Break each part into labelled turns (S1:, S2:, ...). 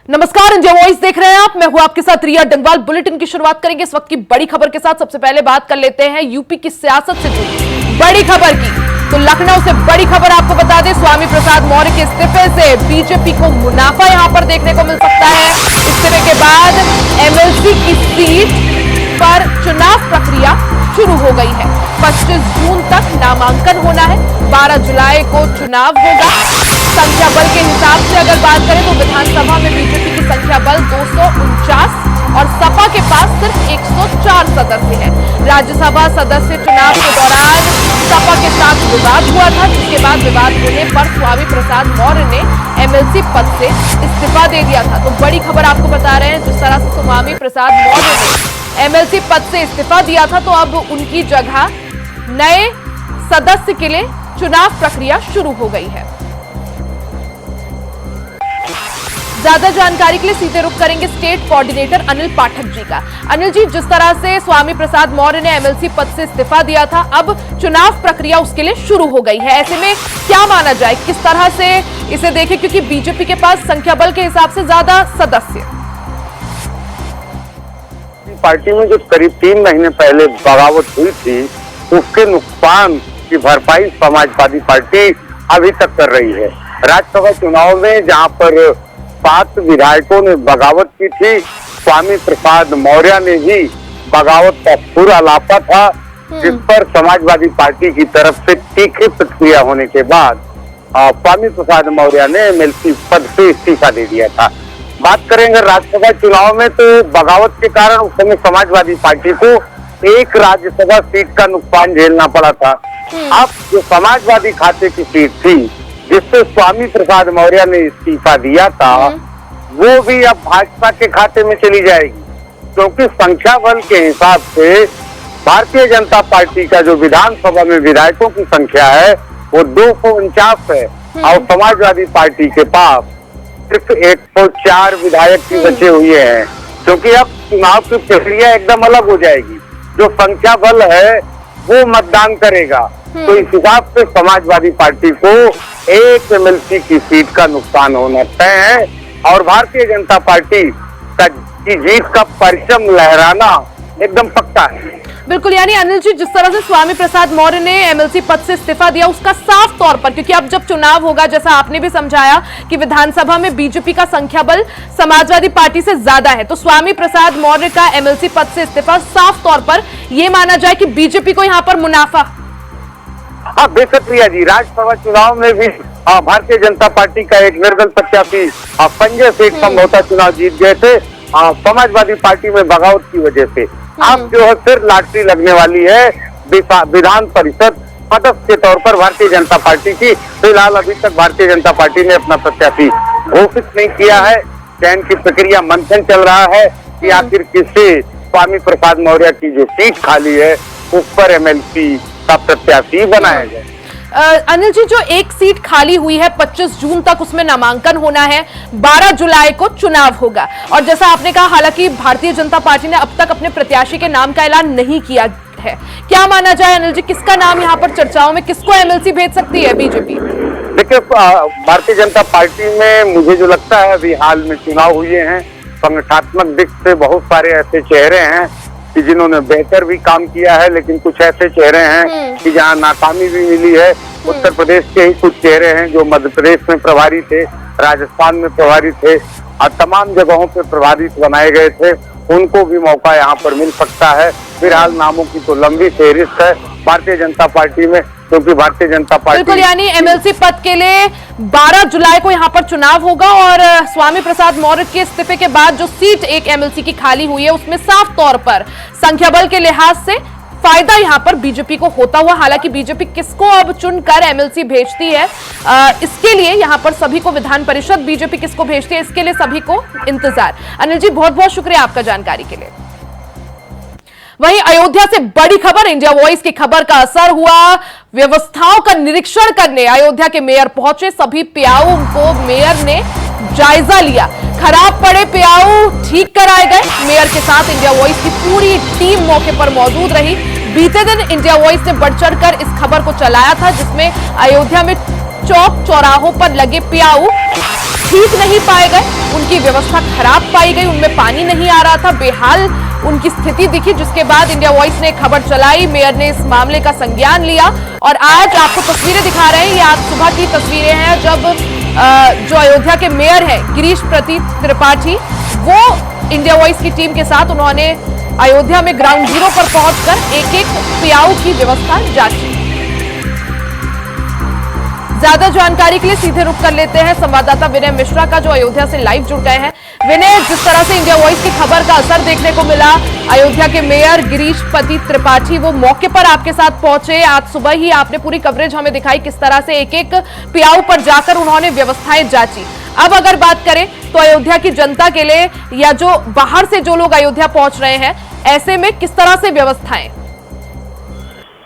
S1: नमस्कार, India voice देख रहे हैं आप। मैं हूं आपके साथ रिया डंगवाल। बुलेटिन की शुरुआत करेंगे इस वक्त की बड़ी खबर के साथ। सबसे पहले बात कर लेते हैं यूपी की सियासत से जुड़ी बड़ी खबर की। तो लखनऊ से बड़ी खबर आपको बता दें, स्वामी प्रसाद मौर्य के इस्तीफे से बीजेपी को मुनाफा यहां पर देखने को मिल सकता है। इस्तीफे के बाद एमएलसी की सीट पर चुनाव प्रक्रिया शुरू हो गई है। 25 जून तक नामांकन होना है, 12 जुलाई को चुनाव होगा। संख्या बल के हिसाब से अगर बात करें तो विधानसभा में बीजेपी की संख्या बल 249 और सपा के पास सिर्फ 104 सदस्य हैं। राज्यसभा सदस्य चुनाव के दौरान सपा के साथ विवाद हुआ था, जिसके बाद विवाद होने पर स्वामी प्रसाद मौर्य ने एमएलसी पद से इस्तीफा दे दिया था। तो बड़ी खबर आपको बता रहे हैं, जिस तरह से स्वामी प्रसाद मौर्य ने एमएलसी पद से इस्तीफा दिया था, तो अब उनकी जगह नए सदस्य के लिए चुनाव प्रक्रिया शुरू हो गई है। ज्यादा जानकारी के लिए सीधे रुख करेंगे स्टेट कोऑर्डिनेटर अनिल पाठक जी का। अनिल जी, जिस तरह से स्वामी प्रसाद मौर्य ने एमएलसी पद से इस्तीफा दिया था, अब चुनाव प्रक्रिया उसके लिए शुरू हो गई है। ऐसे में क्या माना जाए, किस तरह से इसे देखें, क्योंकि बीजेपी के पास संख्या बल के हिसाब से ज्यादा सदस्य।
S2: पार्टी में जो करीब 3 महीने पहले बगावत हुई थी, उसके नुकसान की भरपाई समाजवादी पार्टी अभी तक कर रही है। राज्यसभा चुनाव में जहां पर 7 विधायकों ने बगावत की थी, स्वामी प्रसाद मौर्य ने ही बगावत का पूरा लापा था, जिस पर समाजवादी पार्टी की तरफ से तीखी प्रतिक्रिया होने के बाद स्वामी प्रसाद मौर्य ने एमएलसी पद से इस्तीफा दे दिया था। बात करेंगे राज्यसभा चुनाव में, तो बगावत के कारण उस समय समाजवादी पार्टी को एक राज्यसभा सीट का नुकसान झेलना पड़ा था। अब जो समाजवादी खाते की सीट थी, जिससे स्वामी प्रसाद मौर्य ने इस्तीफा दिया था, वो भी अब भाजपा के खाते में चली जाएगी, क्योंकि संख्या बल के हिसाब से भारतीय जनता पार्टी का जो विधानसभा में विधायकों की संख्या है वो 249 है और समाजवादी पार्टी के पास सिर्फ 104 विधायक की बचे हुए हैं, क्योंकि अब चुनाव की प्रक्रिया एकदम अलग हो जाएगी। जो संख्या बल है वो मतदान करेगा, तो इस हिसाब से समाजवादी पार्टी को एक एमएलसी की सीट का नुकसान होना तय है और भारतीय जनता पार्टी की जीत का परचम लहराना एकदम पक्का है।
S1: बिल्कुल, यानी अनिल जी, जिस तरह से स्वामी प्रसाद मौर्य ने एमएलसी पद से इस्तीफा दिया, उसका साफ तौर पर, क्योंकि अब जब चुनाव होगा, जैसा आपने भी समझाया कि विधानसभा में बीजेपी का संख्या बल समाजवादी पार्टी से ज्यादा है, तो स्वामी प्रसाद मौर्य का एमएलसी पद से इस्तीफा साफ तौर पर यह माना जाए कि बीजेपी को यहां पर मुनाफा।
S2: हाँ, बेशक प्रिया जी, राज्यसभा चुनाव में भी भारतीय जनता पार्टी का एक निर्दल प्रत्याशी संजय सेठ संभवतः चुनाव जीत गए थे समाजवादी पार्टी में बगावत की वजह से। अब जो है फिर लॉटरी लगने वाली है विधान परिषद सदस्य के तौर पर भारतीय जनता पार्टी की। फिलहाल अभी तक भारतीय जनता पार्टी ने अपना प्रत्याशी घोषित नहीं किया है। चयन की प्रक्रिया मंथन चल रहा है कि आखिर किसे स्वामी प्रसाद मौर्य की जो सीट खाली है उस पर एमएलसी का प्रत्याशी बनाया जाए।
S1: अनिल जी, जो एक सीट खाली हुई है, 25 जून तक उसमें नामांकन होना है, 12 जुलाई को चुनाव होगा, और जैसा आपने कहा, हालांकि भारतीय जनता पार्टी ने अब तक अपने प्रत्याशी के नाम का ऐलान नहीं किया है। क्या माना जाए अनिल जी, किसका नाम यहाँ पर चर्चाओं में, किसको एमएलसी भेज सकती है बीजेपी?
S2: देखिए, भारतीय जनता पार्टी में मुझे जो लगता है, अभी हाल में चुनाव हुए हैं, संगठनात्मक दिख से बहुत सारे ऐसे चेहरे हैं कि जिन्होंने बेहतर भी काम किया है, लेकिन कुछ ऐसे चेहरे हैं कि जहां नाकामी भी मिली है। उत्तर प्रदेश के ही कुछ चेहरे हैं जो मध्य प्रदेश में प्रभारी थे, राजस्थान में प्रभारी थे और तमाम जगहों पे प्रभारी बनाए गए थे, उनको भी मौका यहाँ पर मिल सकता है। फिलहाल नामों की तो लंबी फेहरिस्त है भारतीय जनता पार्टी में, क्योंकि भारतीय जनता पार्टी
S1: बिल्कुल, यानी एमएलसी पद के लिए 12 जुलाई को यहाँ पर चुनाव होगा और स्वामी प्रसाद मौर्य के इस्तीफे के बाद जो सीट एक एमएलसी की खाली हुई है, उसमें साफ तौर पर संख्या बल के लिहाज से फायदा यहाँ पर बीजेपी को होता हुआ। हालांकि बीजेपी किसको अब चुनकर एमएलसी भेजती है, इसके लिए यहाँ पर सभी को, विधान परिषद बीजेपी किसको भेजती है, इसके लिए सभी को इंतजार। अनिल जी, बहुत बहुत शुक्रिया आपका जानकारी के लिए। वहीं अयोध्या से बड़ी खबर, इंडिया वॉइस की खबर का असर हुआ। व्यवस्थाओं का निरीक्षण करने अयोध्या के मेयर पहुंचे। सभी प्याऊ को मेयर ने जायजा लिया। खराब पड़े प्याऊ ठीक कराए गए। मेयर के साथ इंडिया वॉइस की पूरी टीम मौके पर मौजूद रही। बीते दिन इंडिया वॉइस ने बढ़ चढ़कर इस खबर को चलाया था, जिसमें अयोध्या में चौक चौराहों पर लगे प्याऊ ठीक नहीं पाए गए, उनकी व्यवस्था खराब पाई गई, उनमें पानी नहीं आ रहा था, बेहाल उनकी स्थिति दिखी, जिसके बाद इंडिया वॉइस ने खबर चलाई, मेयर ने इस मामले का संज्ञान लिया और आज आपको तस्वीरें दिखा रहे हैं। ये आज सुबह की तस्वीरें हैं जब जो अयोध्या के मेयर हैं गिरीश त्रिपाठी, वो इंडिया वॉइस की टीम के साथ उन्होंने अयोध्या में ग्राउंड जीरो पर पहुंचकर एक एक प्याऊ की व्यवस्था जांची। ज्यादा जानकारी के लिए सीधे रुख कर लेते हैं संवाददाता विनय मिश्रा का, जो अयोध्या से लाइव जुड़ गए हैं। विनय, जिस तरह से इंडिया वॉइस की खबर का असर देखने को मिला, अयोध्या के मेयर गिरीश त्रिपाठी वो मौके पर आपके साथ पहुंचे, आज सुबह ही आपने पूरी कवरेज हमें दिखाई किस तरह से एक एक प्याऊ पर जाकर उन्होंने व्यवस्थाएं जांची। अब अगर बात करें तो अयोध्या की जनता के लिए या जो बाहर से जो लोग अयोध्या पहुंच रहे हैं, ऐसे में किस तरह से व्यवस्थाएं?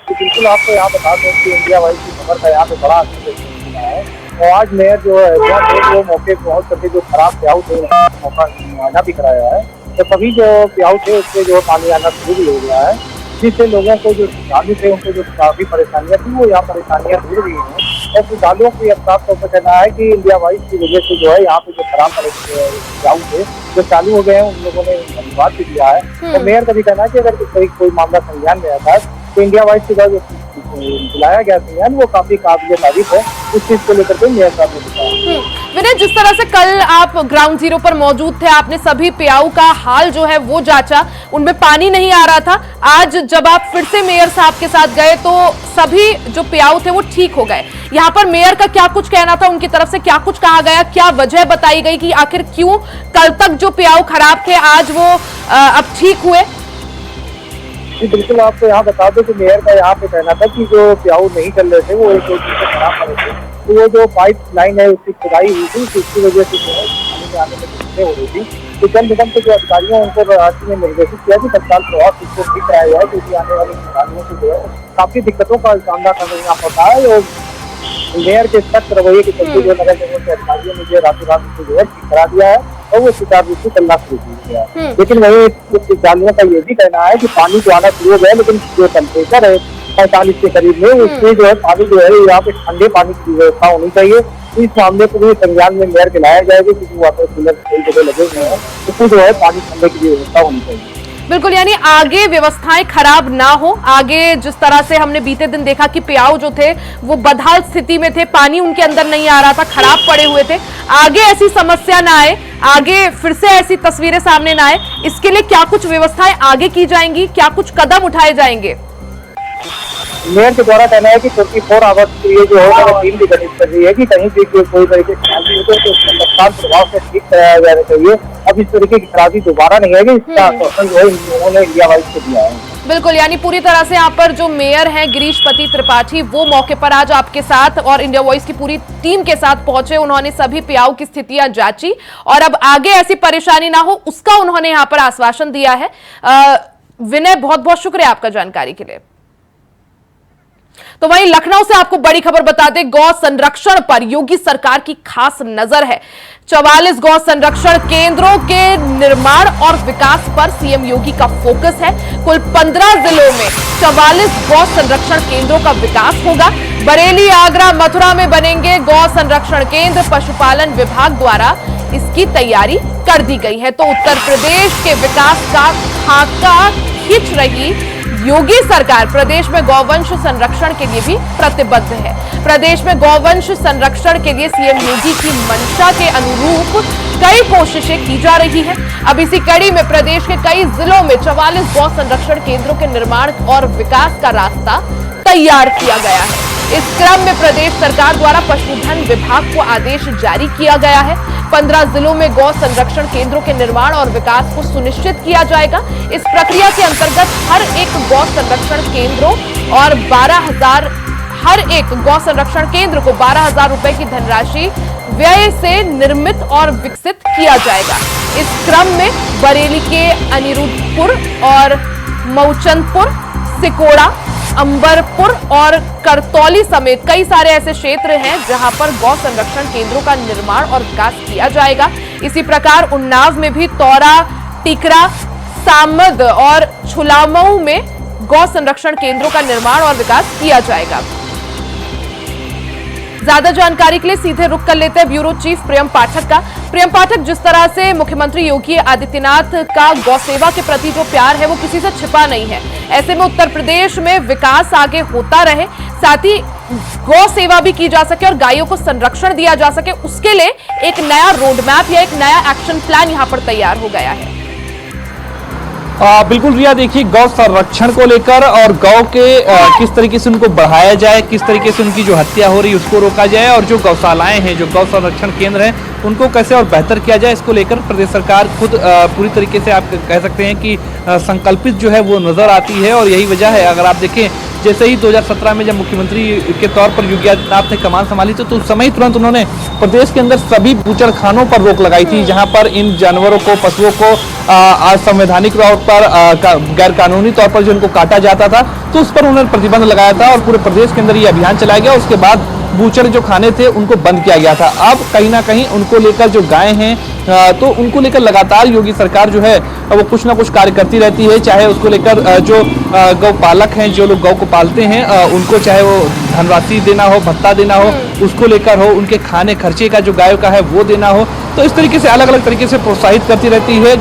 S3: बिल्कुल, आपको यहाँ बता दें कि इंडिया वाइज की खबर का यहाँ पे बड़ा असर देखने को मिला है और आज मेयर जो है वो मौके पर पहुँच करके जो खराब प्याऊ थे मौका मुआयना भी कराया है, तो सभी जो प्याऊ थे उससे जो पानी आना शुरू भी हो गया है, जिससे लोगों को जो श्रद्धालु थे उनको जो काफी परेशानियां थी वो यहाँ परेशानियां दूर हुई हैं। और श्रद्धालुओं की अब साफ तौर पर कहना है कि इंडिया वाइज की वजह से जो है यहाँ पे जो खराब प्याऊ थे जो चालू हो गए हैं, उन लोगों ने धन्यवाद भी दिया है। तो मेयर का भी कहना है कि अगर कोई मामला संज्ञान में आता है तो इंडिया वाइज के जो बुलाया गया संज्ञान वो काफी काबिल तारीफ है, उस चीज को लेकर के मेयर साहब ने बताया।
S1: विनय, जिस तरह से कल आप ग्राउंड जीरो पर मौजूद थे, आपने सभी प्याऊ का हाल जो है वो जांचा, उनमें पानी नहीं आ रहा था, आज जब आप फिर से मेयर साहब के साथ गए तो सभी जो प्याऊ थे वो ठीक हो गए। यहाँ पर मेयर का क्या कुछ कहना था, उनकी तरफ से क्या कुछ कहा गया, क्या वजह बताई गई कि आखिर क्यों कल तक जो प्याऊ खराब थे आज वो अब ठीक हुए?
S3: जी बिल्कुल, आपको यहाँ बता दो कि मेयर का यहाँ पे कहना था कि जो प्याऊ नहीं चल रहे थे वो एक दो दिन से खराब पड़े थे, तो वो जो पाइप लाइन है उसकी खुदाई हुई थी, जिसकी वजह से जो है पानी में आने में दिक्कतें हो रही थी। तो जल निगम के जो अधिकारियों उनको राज्य ने निर्देशित किया कि तत्काल प्रभाव इसको ठीक कराया जाए, क्योंकि आने वाले किसानों को जो है काफी दिक्कतों का सामना करना पड़ता है। और मेयर के सख्त रवैये के चलते जो नगर निगम के अधिकारियों ने जो रातों रात उसको जो है ठीक करा दिया है और वो सुचारू रूप से चलना शुरू किया है। लेकिन वही विद्यालयों का ये भी कहना है कि पानी तो आना शुरू हो गया, लेकिन जो टेम्परेचर है 45 के करीब में, उसमें जो है पानी जो है यहाँ पे ठंडे पानी की व्यवस्था होनी चाहिए। इस मामले को भी संज्ञान में मेयर के लाया जाएगा, क्योंकि वाटर कूलर कई जगह लगे हुए हैं, उसमें जो है पानी ठंडे की व्यवस्था होनी चाहिए।
S1: बिल्कुल, यानी आगे व्यवस्थाएं खराब ना हो। आगे जिस तरह से हमने बीते दिन देखा कि प्याऊ जो थे वो बदहाल स्थिति में थे, पानी उनके अंदर नहीं आ रहा था, खराब पड़े हुए थे, आगे ऐसी समस्या ना आए, आगे फिर से ऐसी तस्वीरें सामने ना आए, इसके लिए क्या कुछ व्यवस्थाएं आगे की जाएंगी, क्या कुछ कदम उठाए जाएंगे?
S3: मेयर के द्वारा कहना है कि 24 आवर्स के लिए जो है टीम भी गठित कर रही है कि कहीं भी कोई तरीके की तो उसको तत्काल प्रभाव से ठीक कराया जाना चाहिए। अब इस तरीके की खराबी दोबारा नहीं आएगी, इसका आश्वासन जो है उन्होंने इंडिया वाइज को दिया है।
S1: बिल्कुल, यानी पूरी तरह से यहाँ पर जो मेयर हैं गिरीश त्रिपाठी वो मौके पर आज आपके साथ और इंडिया वॉइस की पूरी टीम के साथ पहुंचे, उन्होंने सभी प्याऊ की स्थितियां जांची और अब आगे ऐसी परेशानी ना हो उसका उन्होंने यहाँ पर आश्वासन दिया है। विनय, बहुत बहुत शुक्रिया आपका जानकारी के लिए। तो वहीं लखनऊ से आपको बड़ी खबर बता दें, गौ संरक्षण पर योगी सरकार की खास नजर है। 44 गौ संरक्षण केंद्रों के निर्माण और विकास पर सीएम योगी का फोकस है। कुल 15 जिलों में 44 गौ संरक्षण केंद्रों का विकास होगा। बरेली, आगरा, मथुरा में बनेंगे गौ संरक्षण केंद्र। पशुपालन विभाग द्वारा इसकी तैयारी कर दी गई है। तो उत्तर प्रदेश के विकास का खाका खींच रही योगी सरकार प्रदेश में गौवंश संरक्षण के लिए भी प्रतिबद्ध है। प्रदेश में गौवंश संरक्षण के लिए सीएम योगी की मंशा के अनुरूप कई कोशिशें की जा रही है। अब इसी कड़ी में प्रदेश के कई जिलों में 44 गौ संरक्षण केंद्रों के निर्माण और विकास का रास्ता तैयार किया गया है। इस क्रम में प्रदेश सरकार द्वारा पशुधन विभाग को आदेश जारी किया गया है। 15 जिलों में गौ संरक्षण केंद्रों के निर्माण और विकास को सुनिश्चित किया जाएगा। इस प्रक्रिया के अंतर्गत हर एक गौ संरक्षण केंद्रों और 12,000 हर एक गौ संरक्षण केंद्र को 12,000 रुपए की धनराशि व्यय से निर्मित और विकसित किया जाएगा। इस क्रम में बरेली के अनिरुद्धपुर और मऊचंदपुर, सिकोड़ा, अंबरपुर और करतौली समेत कई सारे ऐसे क्षेत्र हैं जहां पर गौ संरक्षण केंद्रों का निर्माण और विकास किया जाएगा। इसी प्रकार उन्नाव में भी तौरा, टिकरा, सामद और छुलामऊ में गौ संरक्षण केंद्रों का निर्माण और विकास किया जाएगा। ज्यादा जानकारी के लिए सीधे रुख कर लेते हैं ब्यूरो चीफ प्रियम पाठक का। प्रियम पाठक, जिस तरह से मुख्यमंत्री योगी आदित्यनाथ का गौसेवा के प्रति जो प्यार है वो किसी से छिपा नहीं है, ऐसे में उत्तर प्रदेश में विकास आगे होता रहे, साथ ही गौ सेवा भी की जा सके और गायों को संरक्षण दिया जा सके, उसके लिए एक नया रोड मैप या एक नया एक्शन प्लान यहां पर तैयार हो गया है।
S4: बिल्कुल रिया, देखिए गौ संरक्षण को लेकर और गौ के किस तरीके से उनको बढ़ाया जाए, किस तरीके से उनकी जो हत्या हो रही है उसको रोका जाए, और जो गौशालाएं हैं, जो गौ संरक्षण केंद्र हैं, उनको कैसे और बेहतर किया जाए, इसको लेकर प्रदेश सरकार खुद पूरी तरीके से आप कह सकते हैं कि संकल्पित जो है वो नजर आती है। और यही वजह है, अगर आप देखें जैसे ही 2017 में जब मुख्यमंत्री के तौर पर योगी आदित्यनाथ ने कमान संभाली तो उस समय तुरंत उन्होंने प्रदेश के अंदर सभी बूचड़खानों पर रोक लगाई थी, जहां पर इन जानवरों को, पशुओं को असंवैधानिक तौर पर गैर कानूनी तौर पर जो इनको काटा जाता था, तो उस पर उन्होंने प्रतिबंध लगाया था और पूरे प्रदेश के अंदर ये अभियान चलाया गया। उसके बाद बूचड़ जो खाने थे उनको बंद किया गया था। अब कहीं ना कहीं उनको लेकर जो गाय हैं तो उनको लेकर लगातार योगी सरकार जो है वो कुछ ना कुछ कार्य करती रहती है, चाहे उसको लेकर जो गौ पालक हैं, जो लोग गौ को पालते हैं, उनको चाहे वो धनराशि देना हो, भत्ता देना हो, उसको लेकर हो, उनके खाने खर्चे का जो गायों का है वो देना हो, तो इस तरीके से अलग अलग तरीके से प्रोत्साहित करती रहती है।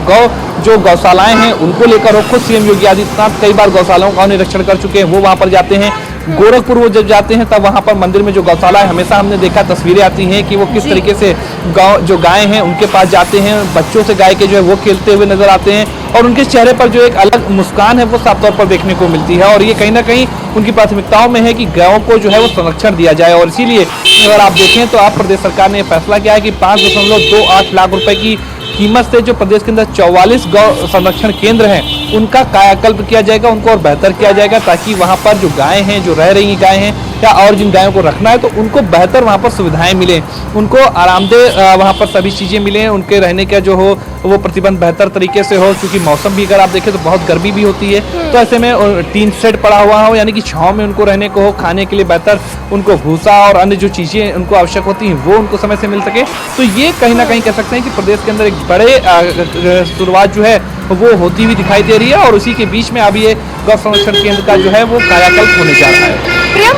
S4: जो गौशालाएं हैं उनको लेकर हो, खुद सीएम योगी आदित्यनाथ कई बार गौशालाओं का निरीक्षण कर चुके हैं, वो वहां पर जाते हैं। गोरखपुर वो जब जाते हैं तब वहां पर मंदिर में जो गौशाला है, हमेशा हमने देखा तस्वीरें आती हैं कि वो किस तरीके से जो गाय हैं उनके पास जाते हैं, बच्चों से गाय के जो है वो खेलते हुए नजर आते हैं और उनके चेहरे पर जो एक अलग मुस्कान है वो साफ तौर पर देखने को मिलती है। और ये कहीं ना कहीं उनकी प्राथमिकताओं में है कि गायों को जो है वो संरक्षण दिया जाए। और इसीलिए अगर आप देखें तो आप प्रदेश सरकार ने फैसला किया है कि 5.28 लाख रुपए की कीमत से जो प्रदेश के अंदर 44 गौ संरक्षण केंद्र हैं उनका कायाकल्प किया जाएगा, उनको और बेहतर किया जाएगा, ताकि वहां पर जो गायें हैं, जो रह रही गायें हैं या और जिन गायों को रखना है तो उनको बेहतर वहां पर सुविधाएं मिलें, उनको आरामदेह वहां पर सभी चीजें मिलें, उनके रहने का जो हो वो प्रतिबंध बेहतर तरीके से हो। क्योंकि मौसम भी अगर आप देखें तो बहुत गर्मी भी होती है, तो ऐसे में टीन शेड पड़ा हुआ हो, यानी कि छांव में उनको रहने को हो, खाने के लिए बेहतर उनको भूसा और अन्य जो चीजें उनको आवश्यक होती हैं वो उनको समय से मिल सके। तो ये कहीं ना कहीं कह सकते हैं कि प्रदेश के अंदर एक बड़े शुरुआत जो है वो होती हुई दिखाई दे रही है और उसी के बीच में अब ये गौ संरक्षण केंद्र का जो है वो कायाकल्प होने जा रहा है।
S1: प्रियम,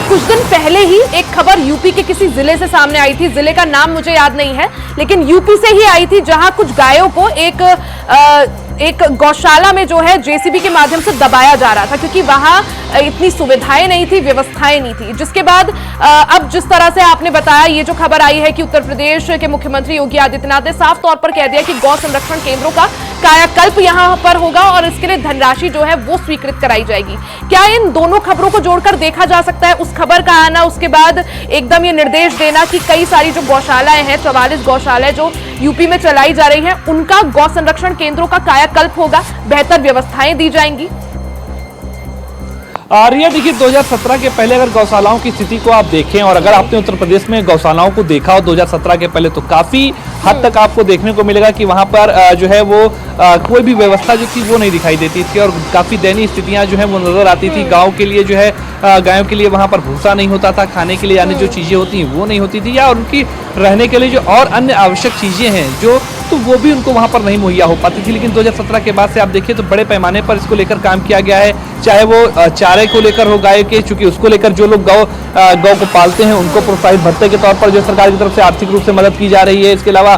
S1: कुछ दिन पहले ही एक खबर यूपी के किसी जिले से सामने आई थी, जिले का नाम मुझे याद नहीं है, लेकिन यूपी से ही आई थी, जहां कुछ गायों को एक गौशाला में जो है जेसीबी के माध्यम से दबाया जा रहा था, क्योंकि वहां इतनी सुविधाएं नहीं थी, व्यवस्थाएं नहीं थी। जिसके बाद अब जिस तरह से आपने बताया, ये जो खबर आई है कि उत्तर प्रदेश के मुख्यमंत्री योगी आदित्यनाथ ने साफ तौर पर कह दिया कि गौ संरक्षण केंद्रों का कायाकल्प यहां पर होगा और इसके लिए धनराशि जो है वो स्वीकृत कराई जाएगी। क्या इन दोनों खबरों को जोड़कर देखा जा सकता है, उस खबर का आना, उसके बाद एकदम ये निर्देश देना कि कई सारी जो गौशालाएं हैं, 44 गौशालाएं जो यूपी में चलाई जा रही हैं, उनका गौ संरक्षण केंद्रों का कायाकल्प होगा, बेहतर व्यवस्थाएं दी जाएंगी?
S4: रिया, देखिए 2017 के पहले अगर गौशालाओं की स्थिति को आप देखें और अगर आपने उत्तर प्रदेश में गौशालाओं को देखा हो 2017 के पहले, तो काफी हद तक आपको देखने को मिलेगा कि वहां पर जो है वो कोई भी व्यवस्था जो थी वो नहीं दिखाई देती थी और काफी दयनीय स्थितियां जो है वो नजर आती थी। गाँव के लिए जो है गायों के लिए वहां पर भूसा नहीं होता था, खाने के लिए यानी जो चीजें होती हैं वो नहीं होती थी, या उनकी रहने के लिए जो और अन्य आवश्यक चीजें हैं जो तो वो भी उनको वहां पर नहीं मुहैया हो पाती थी। लेकिन 2017 के बाद से आप देखिए तो बड़े पैमाने पर इसको लेकर काम किया गया है, चाहे वो चारे को लेकर हो गाय के, चूंकि उसको लेकर जो लोग गौ को पालते हैं उनको प्रोत्साहित भत्ते के तौर पर जो सरकार की तरफ से आर्थिक रूप से मदद की जा रही है। इसके अलावा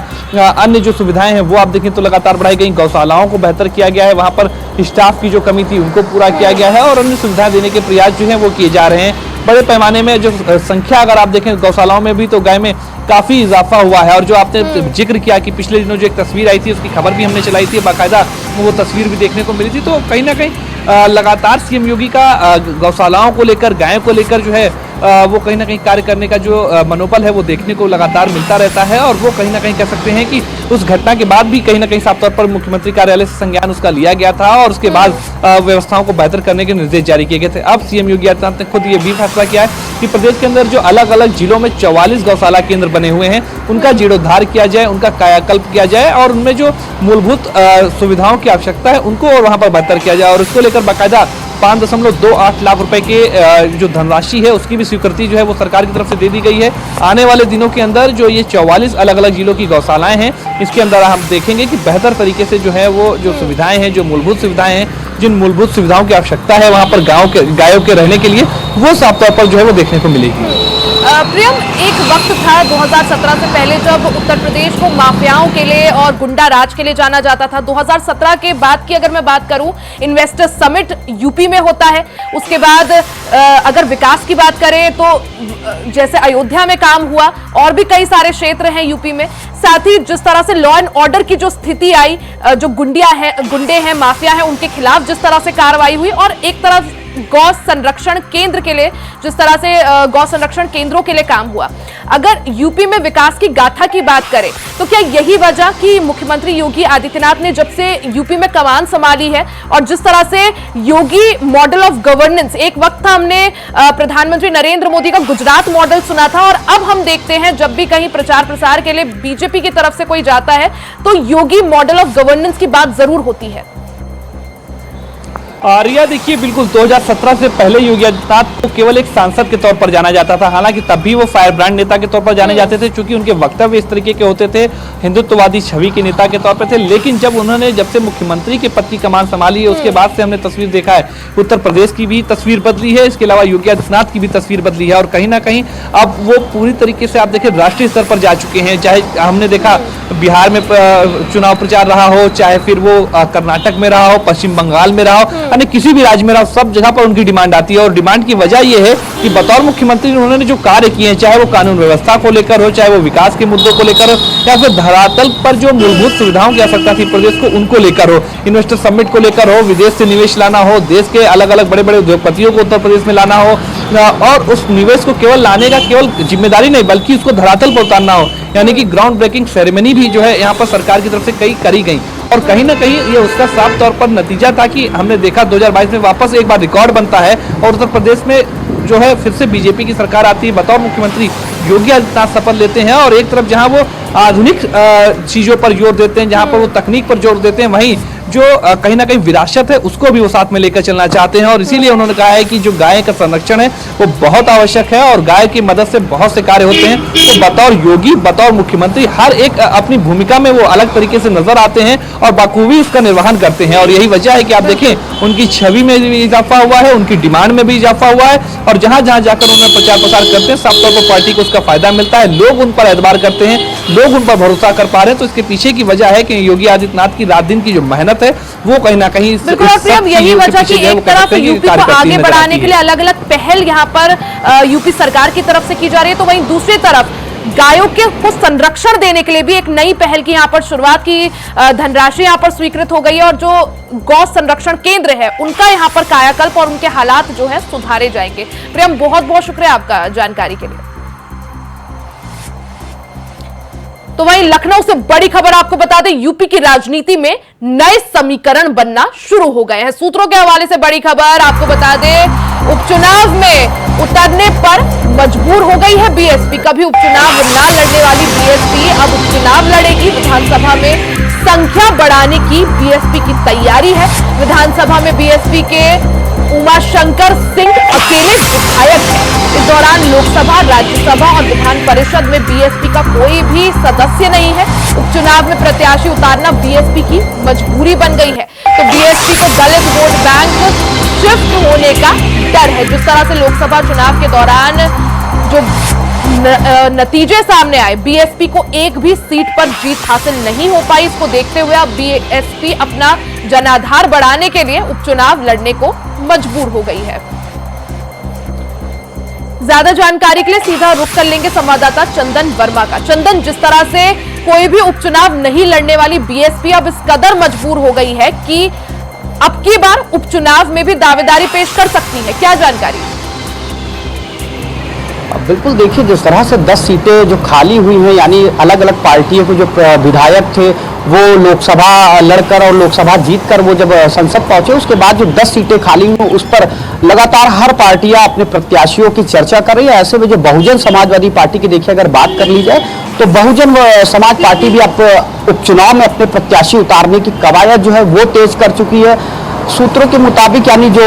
S4: अन्य जो सुविधाएं हैं वो आप देखें तो लगातार बढ़ाई गई, गौशालाओं को बेहतर किया गया है, वहां पर स्टाफ की जो कमी थी उनको पूरा किया गया है और अन्य सुविधाएं देने के प्रयास जो है वो किए जा रहे हैं। बड़े पैमाने में जो संख्या अगर आप देखें गौशालाओं में भी तो गाय में काफी इजाफा हुआ है। और जो आपने जिक्र किया कि पिछले दिनों जो एक तस्वीर आई थी उसकी खबर भी हमने चलाई थी, बाकायदा वो तस्वीर भी देखने को मिली थी, तो कहीं ना कहीं लगातार सीएम योगी का गौशालाओं को लेकर, गायों को लेकर जो है वो कहीं ना कहीं कार्य करने का जो मनोबल है वो देखने को लगातार मिलता रहता है। और वो कहीं ना कहीं कह सकते हैं कि उस घटना के बाद भी कहीं ना कहीं साफ तौर पर मुख्यमंत्री कार्यालय से संज्ञान उसका लिया गया था और उसके बाद व्यवस्थाओं को बेहतर करने के निर्देश जारी किए गए थे। अब सीएम योगी आदित्यनाथ ने खुद ये भी फैसला किया है कि प्रदेश के अंदर जो अलग अलग जिलों में 44 गौशाला केंद्र बने हुए हैं उनका जीर्णोद्धार किया जाए, उनका कायाकल्प किया जाए और उनमें जो मूलभूत सुविधाओं की आवश्यकता है उनको और वहां पर बेहतर किया जाए। और उसको लेकर बाकायदा 5.28 लाख रुपए के जो धनराशि है उसकी भी स्वीकृति जो है वो सरकार की तरफ से दे दी गई है। आने वाले दिनों के अंदर जो ये 44 अलग अलग जिलों की गौशालाएं हैं इसके अंदर हम देखेंगे कि बेहतर तरीके से जो है वो जो सुविधाएं हैं, जो मूलभूत सुविधाएं हैं, जिन मूलभूत सुविधाओं की आवश्यकता है वहां पर गायों के रहने के लिए, वो साफ तौर पर जो है वो देखने को मिलेगी।
S1: प्रियम, एक वक्त था 2017 से पहले जब उत्तर प्रदेश को माफियाओं के लिए और गुंडा राज के लिए जाना जाता था। 2017 के बाद की अगर मैं बात करूं, इन्वेस्टर्स समिट यूपी में होता है। उसके बाद अगर विकास की बात करें तो जैसे अयोध्या में काम हुआ, और भी कई सारे क्षेत्र हैं यूपी में। साथ ही जिस तरह से लॉ एंड ऑर्डर की जो स्थिति आई, जो गुंडे हैं, माफिया हैं, उनके खिलाफ जिस तरह से कार्रवाई हुई, और एक तरफ गौ संरक्षण केंद्र के लिए जिस तरह से गौ संरक्षण केंद्रों के लिए काम हुआ। अगर यूपी में विकास की गाथा की बात करें तो क्या यही वजह कि मुख्यमंत्री योगी आदित्यनाथ ने जब से यूपी में कमान संभाली है, और जिस तरह से योगी मॉडल ऑफ गवर्नेंस, एक वक्त था हमने प्रधानमंत्री नरेंद्र मोदी का गुजरात मॉडल सुना था, और अब हम देखते हैं जब भी कहीं प्रचार प्रसार के लिए बीजेपी की तरफ से कोई जाता है तो योगी मॉडल ऑफ गवर्नेंस की बात जरूर होती है।
S4: रिया, देखिए, बिल्कुल 2017 से पहले योगी आदित्यनाथ को केवल एक सांसद के तौर पर जाना जाता था। हालांकि तब भी वो फायर ब्रांड नेता के तौर पर जाने जाते थे, क्योंकि उनके वक्तव्य इस तरीके के होते थे, हिंदुत्ववादी छवि के नेता के तौर पर थे। लेकिन जब से मुख्यमंत्री के पद की कमान संभाली है, उसके बाद से हमने तस्वीर देखा है, उत्तर प्रदेश की भी तस्वीर बदली है, इसके अलावा योगी आदित्यनाथ की भी तस्वीर बदली है, और कहीं ना कहीं अब वो पूरी तरीके से आप देखें राष्ट्रीय स्तर पर जा चुके हैं। चाहे हमने देखा बिहार में चुनाव प्रचार रहा हो, चाहे फिर वो कर्नाटक में रहा हो, पश्चिम बंगाल में रहा हो, यानी किसी भी राज्य में रहा, सब जगह पर उनकी डिमांड आती है। और डिमांड की वजह यह है कि बतौर मुख्यमंत्री उन्होंने जो कार्य किए हैं, चाहे वो कानून व्यवस्था को लेकर हो, चाहे वो विकास के मुद्दों को लेकर हो, या फिर धरातल पर जो मूलभूत सुविधाओं की आवश्यकता थी प्रदेश को, उनको लेकर हो, इन्वेस्टर समिट को लेकर हो, विदेश से निवेश लाना हो, देश के अलग अलग बड़े बड़े उद्योगपतियों को उत्तर प्रदेश में लाना हो, और उस निवेश को केवल लाने का केवल जिम्मेदारी नहीं बल्कि उसको धरातल पर उतारना हो, यानी कि ग्राउंड ब्रेकिंग सेरेमनी भी जो है यहाँ पर सरकार की तरफ से कई करी गई। और कहीं ना कहीं ये उसका साफ तौर पर नतीजा था कि हमने देखा 2022 में वापस एक बार रिकॉर्ड बनता है, और उत्तर प्रदेश में जो है फिर से बीजेपी की सरकार आती है, बतौर मुख्यमंत्री योगी आदित्यनाथ शपथ लेते हैं। और एक तरफ जहां वो आधुनिक चीजों पर जोर देते हैं, जहां पर वो तकनीक पर जोर देते हैं, वहीं जो कहीं ना कहीं विरासत है उसको भी वो साथ में लेकर चलना चाहते हैं। और इसीलिए उन्होंने कहा है कि जो गाय का संरक्षण है वो बहुत आवश्यक है, और गाय की मदद से बहुत से कार्य होते हैं। तो बतौर योगी, बतौर मुख्यमंत्री, हर एक अपनी भूमिका में वो अलग तरीके से नजर आते हैं और बाखूबी उसका निर्वहन करते हैं। और यही वजह है कि आप देखें उनकी छवि में भी इजाफा हुआ है, उनकी डिमांड में भी इजाफा हुआ है, और जहां जहां जाकर उन्हें प्रचार प्रसार करते हैं, साफ तौर पर पार्टी को उसका फायदा मिलता है, लोग उन पर एतबार करते हैं, लोग उन पर भरोसा कर पा रहे हैं। तो इसके पीछे की वजह है कि योगी आदित्यनाथ की रात दिन की जो मेहनत है वो कहीं ना कहीं
S1: यही वजह कि एक तरफ यूपी को आगे बढ़ाने के लिए अलग अलग पहल यहाँ पर यूपी सरकार की तरफ से की जा रही है, तो वहीं दूसरी तरफ गायों को संरक्षण देने के लिए भी एक नई पहल की यहाँ पर शुरुआत की धनराशि यहाँ पर स्वीकृत हो गई है, और जो गौ संरक्षण केंद्र है उनका यहाँ पर कायाकल्प और उनके हालात जो है सुधारे जाएंगे। प्रियम, बहुत बहुत शुक्रिया आपका जानकारी के लिए। तो वहीं लखनऊ से बड़ी खबर आपको बता दें, यूपी की राजनीति में नए समीकरण बनना शुरू हो गए हैं। सूत्रों के हवाले से बड़ी खबर आपको बता दें, उपचुनाव में उतरने पर मजबूर हो गई है बीएसपी। कभी उपचुनाव ना लड़ने वाली बीएसपी अब उपचुनाव लड़ेगी। विधानसभा में संख्या बढ़ाने की बीएसपी की तैयारी है। विधानसभा में बीएसपी के उमाशंकर सिंह अकेले विधायक हैं। इस दौरान लोकसभा, राज्यसभा और विधान परिषद में बीएसपी का कोई भी सदस्य नहीं है। उपचुनाव में प्रत्याशी उतारना बीएसपी की मजबूरी बन गई है। तो बीएसपी को दलित वोट बैंक शिफ्ट होने का डर है। जिस तरह से लोकसभा चुनाव के दौरान जो नतीजे सामने आए, बीएसपी को एक भी सीट पर जीत हासिल नहीं हो पाई। इसको देखते हुए अब बीएसपी अपना जनाधार बढ़ाने के लिए उपचुनाव लड़ने को मजबूर हो गई है। ज्यादा जानकारी के लिए सीधा रुख कर लेंगे संवाददाता चंदन वर्मा का। चंदन, जिस तरह से कोई भी उपचुनाव नहीं लड़ने वाली बीएसपी अब इस कदर मजबूर हो गई है कि अब की बार उपचुनाव में भी दावेदारी पेश कर सकती है, क्या जानकारी?
S5: बिल्कुल, देखिए, जिस तरह से 10 सीटें जो खाली हुई हैं, यानी अलग अलग पार्टियों के जो विधायक थे वो लोकसभा लड़कर और लोकसभा जीतकर वो जब संसद पहुंचे, उसके बाद जो 10 सीटें खाली हुई उस पर लगातार हर पार्टियां अपने प्रत्याशियों की चर्चा कर रही है। ऐसे में जो बहुजन समाजवादी पार्टी की देखिए अगर बात कर ली जाए तो बहुजन समाज पार्टी भी अब उपचुनाव में अपने प्रत्याशी उतारने की कवायद जो है वो तेज कर चुकी है। सूत्रों के मुताबिक यानी जो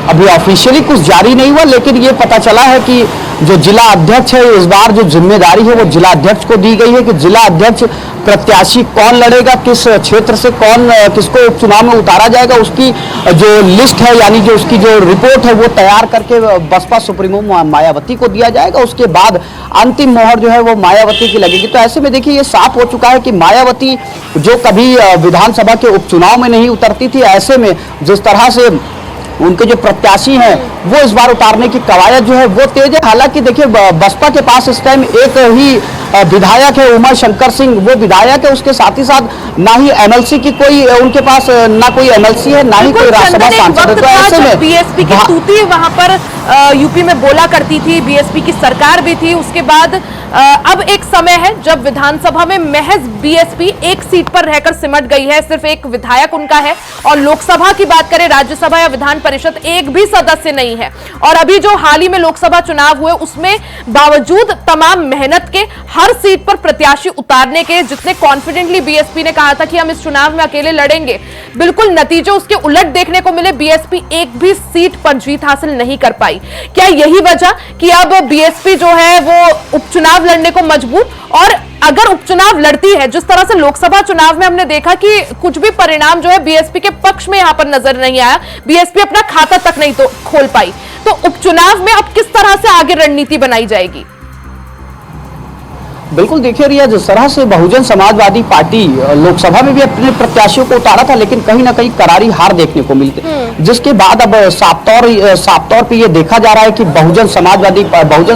S5: अभी ऑफिशियली कुछ जारी नहीं हुआ, लेकिन ये पता चला है कि जो जिला अध्यक्ष है इस बार जो जिम्मेदारी है वो जिला अध्यक्ष को दी गई है कि जिला अध्यक्ष प्रत्याशी कौन लड़ेगा, किस क्षेत्र से कौन किसको उपचुनाव में उतारा जाएगा, उसकी जो लिस्ट है यानी जो उसकी जो रिपोर्ट है वो तैयार करके बसपा सुप्रीमो मायावती को दिया जाएगा। उसके बाद अंतिम मोहर जो है वो मायावती की लगेगी। तो ऐसे में देखिए ये साफ हो चुका है कि मायावती जो कभी विधानसभा के उपचुनाव में नहीं उतरती थी, ऐसे में जिस तरह से उनके जो प्रत्याशी हैं वो इस बार उतारने की कवायद जो है वो तेज है। हालांकि देखिए बसपा के पास इस टाइम एक ही विधायक है उमा शंकर सिंह, वो विधायक है, उसके साथ ही साथ ना ही एमएलसी की कोई उनके पास ना कोई एमएलसी है ना ही कोई राज्यसभा सांसद है। तो ऐसे में
S1: बीएसपी की तूती वहां पर यूपी में बोला करती थी, बीएसपी की सरकार भी थी। उसके बाद अब एक समय है जब विधानसभा में महज बीएसपी एक सीट पर रहकर सिमट गई है, सिर्फ एक विधायक उनका है। और लोकसभा की बात करें, राज्यसभा या विधान परिषद एक भी सदस्य नहीं है। और अभी जो हाल ही में लोकसभा चुनाव हुए उसमें बावजूद तमाम मेहनत के हर सीट पर प्रत्याशी उतारने के, जितने कॉन्फिडेंटली बीएसपी ने कहा था कि हम इस चुनाव में अकेले लड़ेंगे, बिल्कुल नतीजे उसके उलट देखने को मिले। बीएसपी एक भी सीट पर जीत हासिल नहीं कर पाई। क्या यही वजह कि अब बीएसपी जो है वो उपचुनाव लड़ने को मजबूर, और अगर उपचुनाव लड़ती है, जिस तरह से लोकसभा चुनाव में हमने देखा कि कुछ भी परिणाम जो है बीएसपी के पक्ष में यहां पर नजर नहीं आया, बीएसपी अपना खाता तक नहीं तो खोल पाई, तो उपचुनाव में अब किस तरह से आगे रणनीति बनाई जाएगी?
S5: बिल्कुल देखिए रिया, जिस तरह से बहुजन समाजवादी पार्टी लोकसभा में भी अपने प्रत्याशियों को उतारा था, लेकिन कहीं ना कहीं करारी हार देखने को मिलती, जिसके बाद अब साफ तौर पे ये देखा जा रहा है कि बहुजन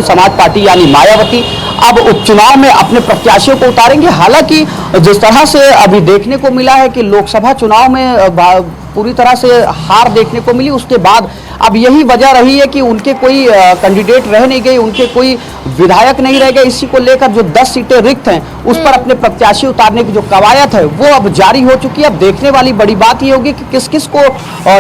S5: समाज पार्टी यानी मायावती अब उपचुनाव में अपने प्रत्याशियों को उतारेंगे। हालांकि जिस तरह से अभी देखने को मिला है कि लोकसभा चुनाव में पूरी तरह से हार देखने को मिली, उसके बाद अब यही वजह रही है कि उनके कोई कैंडिडेट रह नहीं गए, उनके कोई विधायक नहीं रह गए। इसी को लेकर जो 10 सीटें रिक्त हैं उस पर अपने प्रत्याशी उतारने की जो कवायद है वो अब जारी हो चुकी है। अब देखने वाली बड़ी बात ये होगी कि किस किस को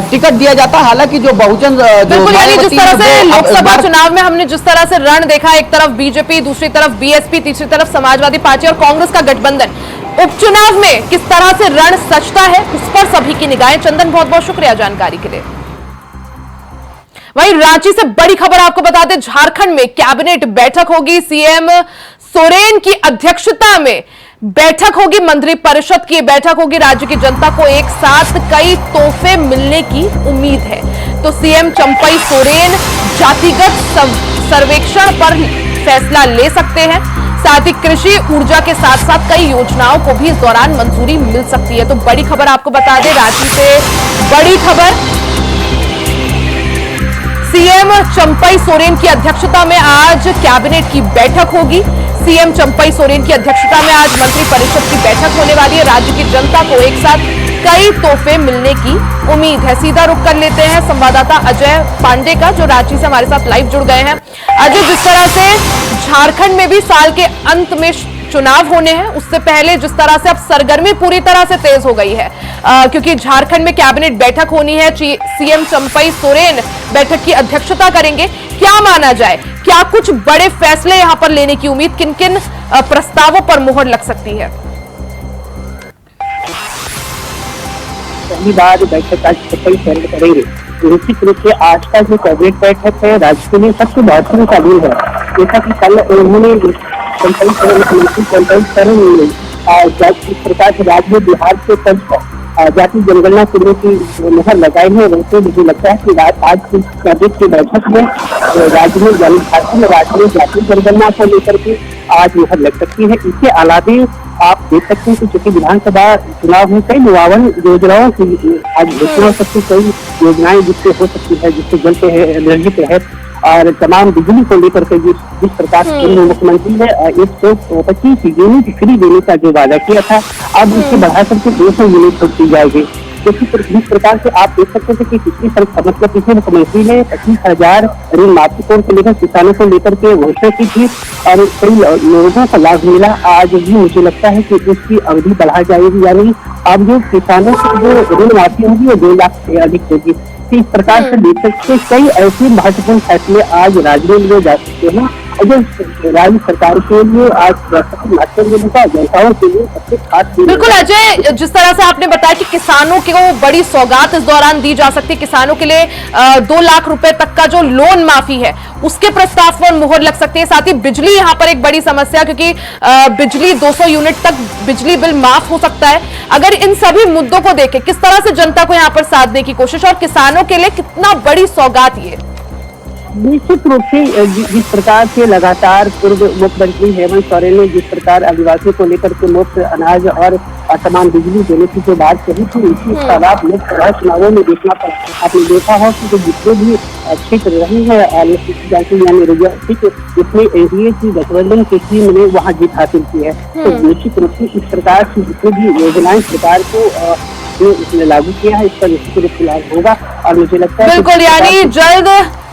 S5: टिकट दिया जाता है। हालांकि जो बहुजन
S1: जिस तरह से लोकसभा चुनाव में हमने जिस तरह से रण देखा, एक तरफ बीजेपी, दूसरी तरफ बीएसपी, तीसरी तरफ समाजवादी पार्टी और कांग्रेस का गठबंधन, उपचुनाव में किस तरह से रण सजता है उस पर सभी की निगाहें। चंदन, बहुत बहुत शुक्रिया जानकारी के लिए। वहीं रांची से बड़ी खबर आपको बता दें, झारखंड में कैबिनेट बैठक होगी, सीएम सोरेन की अध्यक्षता में बैठक होगी, मंत्रिपरिषद की बैठक होगी। राज्य की जनता को एक साथ कई तोहफे मिलने की उम्मीद है। तो सीएम चंपई सोरेन जातिगत सर्वेक्षण पर फैसला ले सकते हैं, साथ ही कृषि ऊर्जा के साथ साथ कई योजनाओं को भी इस दौरान मंजूरी मिल सकती है। तो बड़ी खबर आपको बता दें, रांची से बड़ी खबर, सीएम चंपई सोरेन की अध्यक्षता में आज कैबिनेट की बैठक होगी। सीएम चंपई सोरेन की अध्यक्षता में आज मंत्रिपरिषद की बैठक होने वाली है। राज्य की जनता को एक साथ कई तोहफे मिलने की उम्मीद है। सीधा रुख कर लेते हैं संवाददाता अजय पांडे का, जो रांची से हमारे साथ लाइव जुड़ गए हैं। अजय, जिस तरह से झारखंड में भी साल के अंत में चुनाव होने हैं, उससे पहले जिस तरह से अब सरगर्मी पूरी तरह से तेज हो गई है, क्योंकि झारखंड में कैबिनेट बैठक होनी है, सीएम चंपई सोरेन बैठक की अध्यक्षता करेंगे। क्या माना जाए, क्या कुछ बड़े फैसले यहां पर लेने की उम्मीद, किन किन प्रस्तावों पर मुहर लग सकती है?
S3: पहली बार बैठक आज चंपई सोरेन करेंगे। निश्चित रूप से आज का जो कैबिनेट बैठक है राज्य के लिए सबसे महत्वपूर्ण कानून है। जैसा कि कल उन्होंने चंपई सोरेन इस प्रकार से राज्य में बिहार के तर्ज पर जाति जनगणना करने की मुहर लगाई है, वैसे मुझे लगता है कि आज की कैबिनेट की बैठक में राज्य में जाति जनगणना को लेकर के आज मुहर लग सकती है। इसके अलावा आप देख सकते हैं कि चूंकि विधानसभा चुनाव में कई मुआवन योजनाओं की आज घोषणा हो सकती, कई योजनाएं जिससे हो सकती है, जिससे जल के एनर्जी के तहत और तमाम बिजली को लेकर के जिस प्रकार से मुख्यमंत्री ने 125 यूनिट फ्री देने का जो वादा किया था, अब इससे बढ़ा करके 200 यूनिट दी जाएगी। जिस प्रकार से आप देख सकते थे कि पिछले मुख्यमंत्री ने 25,000 ऋण माफी को लेकर किसानों को लेकर के घोषणा की थी और कई लोगों को लाभ मिला। आज भी मुझे लगता है कि इसकी अवधि बढ़ा जाएगी, यानी अब जो किसानों की जो ऋण माफी होगी वो 2 लाख से अधिक होगी। इस प्रकार से देख सकते कई ऐसे महत्वपूर्ण फैसले आज राज्य में लिए जा सकते हैं राज्य सरकार के लिए आज जनताओं के लिए सबसे खास
S1: बिल्कुल अजय, जिस तरह से आपने बताया कि किसानों को बड़ी सौगात इस दौरान दी जा सकती है, किसानों के लिए 2 लाख रुपए तक का जो लोन माफी है उसके प्रस्ताव पर मुहर लग सकती है। साथ ही बिजली यहाँ पर एक बड़ी समस्या, क्योंकि बिजली 200 यूनिट तक बिजली बिल माफ हो सकता है। अगर इन सभी मुद्दों को देखें, किस तरह से जनता को यहाँ पर साधने की कोशिश और किसानों के लिए कितना बड़ी सौगात ये?
S3: निश्चित रूप से जिस प्रकार से लगातार पूर्व मुख्यमंत्री हेमंत सोरेन ने जिस प्रकार आदिवासियों को लेकर के मुफ्त अनाज और समान बिजली देने की जो बात कही थी, इसी तालाब लोकसभा चुनावों में देखना पड़ा। आपने देखा हो कि जो जितने भी क्षेत्र रहे हैं यानी रिजर्व जिसमें एनडीए की गठबंधन की टीम ने वहाँ जीत हासिल की है। तो निश्चित रूप से इस प्रकार की जितनी भी योजनाएं सरकार को इसने लागू किया है, इस पर निश्चित रूप से लागू होगा। और मुझे लगता है
S1: बिल्कुल, यानी जल्द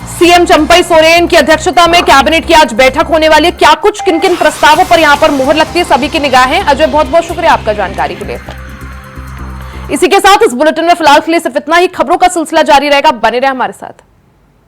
S1: सीएम चंपई सोरेन की अध्यक्षता में कैबिनेट की आज बैठक होने वाली है। क्या कुछ किन किन प्रस्तावों पर यहां पर मुहर लगती है, सभी की निगाहें। अजय, बहुत बहुत शुक्रिया आपका जानकारी के लिए। इसी के साथ इस बुलेटिन में फिलहाल के लिए सिर्फ इतना ही। खबरों का सिलसिला जारी रहेगा, बने रहे हमारे साथ।